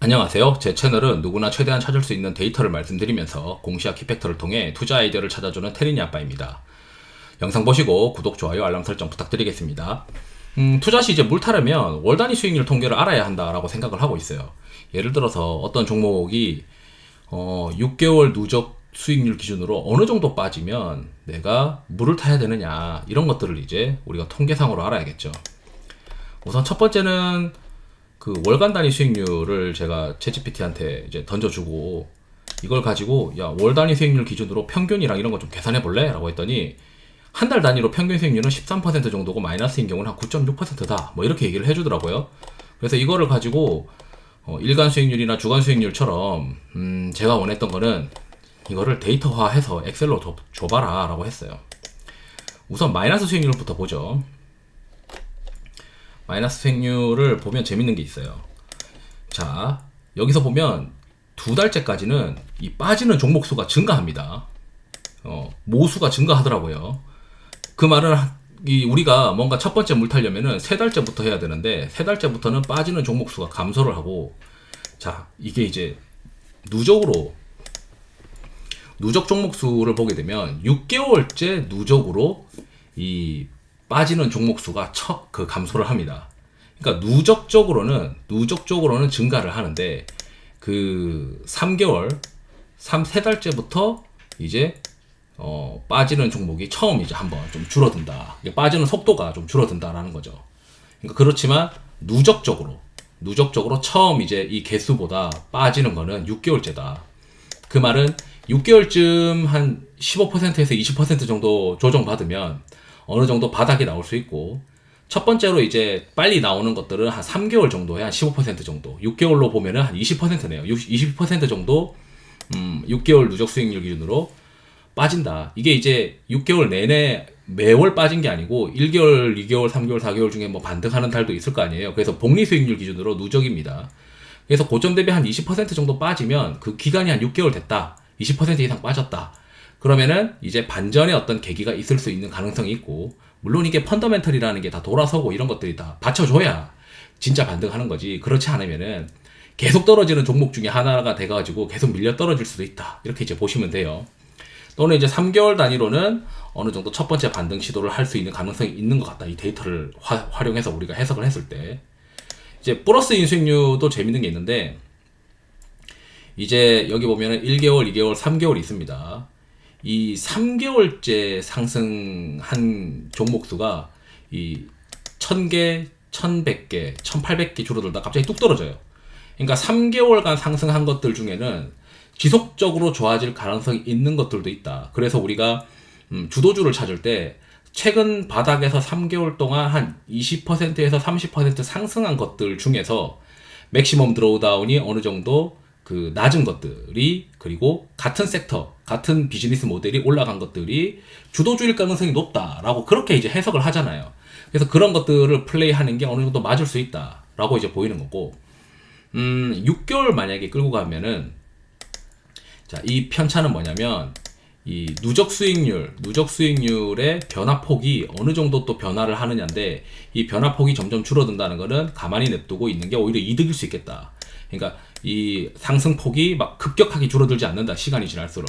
안녕하세요. 제 채널은 누구나 최대한 찾을 수 있는 데이터를 말씀드리면서 공시와 키팩터를 통해 투자 아이디어를 찾아주는 테리니 아빠입니다. 영상 보시고 구독, 좋아요, 알람 설정 부탁드리겠습니다. 투자 시 이제 물 타려면 월 단위 수익률 통계를 알아야 한다라고 생각을 하고 있어요. 예를 들어서 어떤 종목이 6개월 누적 수익률 기준으로 어느 정도 빠지면 내가 물을 타야 되느냐, 이런 것들을 이제 우리가 통계상으로 알아야겠죠. 우선 첫 번째는 그 월간 단위 수익률을 제가 챗GPT한테 이제 던져주고, 이걸 가지고 야, 월 단위 수익률 기준으로 평균이랑 이런 거 좀 계산해 볼래? 라고 했더니 한 달 단위로 평균 수익률은 13% 정도고 마이너스인 경우는 한 9.6%다, 뭐 이렇게 얘기를 해주더라고요. 그래서 이거를 가지고 일간 수익률이나 주간 수익률처럼 제가 원했던 거는 이거를 데이터화해서 엑셀로 줘봐라 라고 했어요. 우선 마이너스 수익률부터 보죠. 마이너스 수익률을 보면 재밌는 게 있어요. 자, 여기서 보면 두 달째까지는 이 빠지는 종목 수가 증가합니다. 모수가 증가하더라고요. 그 말은 우리가 뭔가 첫 번째 물 타려면은 세 달째부터 해야 되는데, 세 달째부터는 빠지는 종목 수가 감소를 하고, 자, 이게 이제 누적 종목 수를 보게 되면 6개월째 누적으로 이 빠지는 종목 수가 감소를 합니다. 그러니까 누적적으로는 증가를 하는데, 그 3개월, 세 달째부터 이제 빠지는 종목이 처음 이제 한번 좀 줄어든다. 빠지는 속도가 좀 줄어든다라는 거죠. 그러니까 그렇지만 누적적으로 처음 이제 이 개수보다 빠지는 거는 6개월째다. 그 말은 6개월쯤 한 15%에서 20% 정도 조정받으면 어느 정도 바닥이 나올 수 있고, 첫 번째로 이제 빨리 나오는 것들은 한 3개월 정도에 한 15% 정도, 6개월로 보면은 한 20%네요. 20% 정도 6개월 누적 수익률 기준으로 빠진다. 이게 이제 6개월 내내 매월 빠진 게 아니고 1개월, 2개월, 3개월, 4개월 중에 뭐 반등하는 달도 있을 거 아니에요. 그래서 복리 수익률 기준으로 누적입니다. 그래서 고점 대비 한 20% 정도 빠지면 그 기간이 한 6개월 됐다. 20% 이상 빠졌다. 그러면은 이제 반전의 어떤 계기가 있을 수 있는 가능성이 있고, 물론 이게 펀더멘털이라는 게 다 돌아서고 이런 것들이 다 받쳐줘야 진짜 반등하는 거지. 그렇지 않으면은 계속 떨어지는 종목 중에 하나가 돼가지고 계속 밀려 떨어질 수도 있다. 이렇게 이제 보시면 돼요. 또는 이제 3개월 단위로는 어느 정도 첫 번째 반등 시도를 할 수 있는 가능성이 있는 것 같다. 이 데이터를 활용해서 우리가 해석을 했을 때. 이제 플러스인 수익률도 재밌는 게 있는데, 이제 여기 보면은 1개월, 2개월, 3개월이 있습니다. 이 3개월째 상승한 종목 수가 이 1000개, 1100개, 1800개 줄어들다 갑자기 뚝 떨어져요. 그러니까 3개월간 상승한 것들 중에는 지속적으로 좋아질 가능성이 있는 것들도 있다. 그래서 우리가 주도주를 찾을 때 최근 바닥에서 3개월 동안 한 20%에서 30% 상승한 것들 중에서 맥시멈 드로우다운이 어느 정도 그 낮은 것들이, 그리고 같은 섹터, 같은 비즈니스 모델이 올라간 것들이 주도주일 가능성이 높다라고 그렇게 이제 해석을 하잖아요. 그래서 그런 것들을 플레이하는 게 어느 정도 맞을 수 있다라고 이제 보이는 거고, 6개월 만약에 끌고 가면은, 자, 이 편차는 뭐냐면 이 누적 수익률의 변화폭이 어느 정도 또 변화를 하느냐인데, 이 변화폭이 점점 줄어든다는 거는 가만히 냅두고 있는 게 오히려 이득일 수 있겠다. 그러니까 이 상승폭이 막 급격하게 줄어들지 않는다, 시간이 지날수록.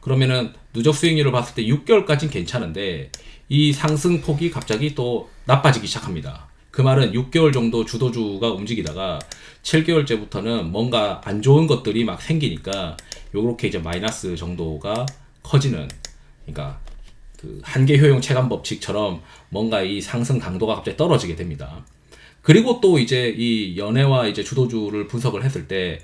그러면은 누적 수익률을 봤을 때 6개월까지는 괜찮은데 이 상승폭이 갑자기 또 나빠지기 시작합니다. 그 말은 6개월 정도 주도주가 움직이다가 7개월째부터는 뭔가 안 좋은 것들이 막 생기니까 요렇게 이제 마이너스 정도가 커지는, 그러니까 그 한계 효용 체감 법칙처럼 뭔가 이 상승 강도가 갑자기 떨어지게 됩니다. 그리고 또 이제 이 연애와 이제 주도주를 분석을 했을 때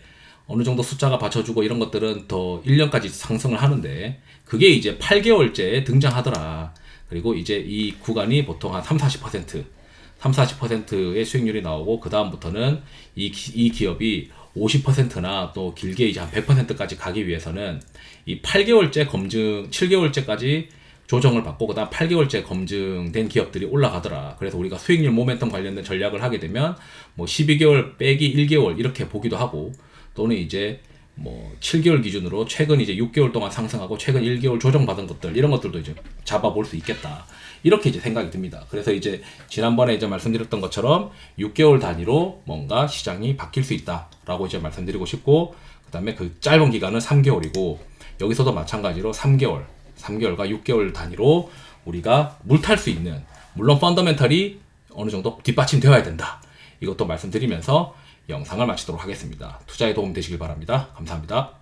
어느 정도 숫자가 받쳐주고 이런 것들은 더 1년까지 상승을 하는데, 그게 이제 8개월째에 등장하더라. 그리고 이제 이 구간이 보통 한 40%의 수익률이 나오고, 그 다음부터는 이 기업이 50%나 또 길게 이제 한 100%까지 가기 위해서는 이 8개월째 검증, 7개월째까지 조정을 받고, 그 다음 8개월째 검증된 기업들이 올라가더라. 그래서 우리가 수익률 모멘텀 관련된 전략을 하게 되면 뭐 12개월 빼기 1개월 이렇게 보기도 하고, 또는 이제 뭐 7개월 기준으로 최근 이제 6개월 동안 상승하고 최근 1개월 조정받은 것들 이런 것들도 이제 잡아볼 수 있겠다. 이렇게 이제 생각이 듭니다. 그래서 이제 지난번에 이제 말씀드렸던 것처럼 6개월 단위로 뭔가 시장이 바뀔 수 있다라고 이제 말씀드리고 싶고, 그다음에 그 짧은 기간은 3개월이고 여기서도 마찬가지로 3개월과 6개월 단위로 우리가 물탈 수 있는, 물론 펀더멘털이 어느 정도 뒷받침되어야 된다. 이것도 말씀드리면서 영상을 마치도록 하겠습니다. 투자에 도움 되시길 바랍니다. 감사합니다.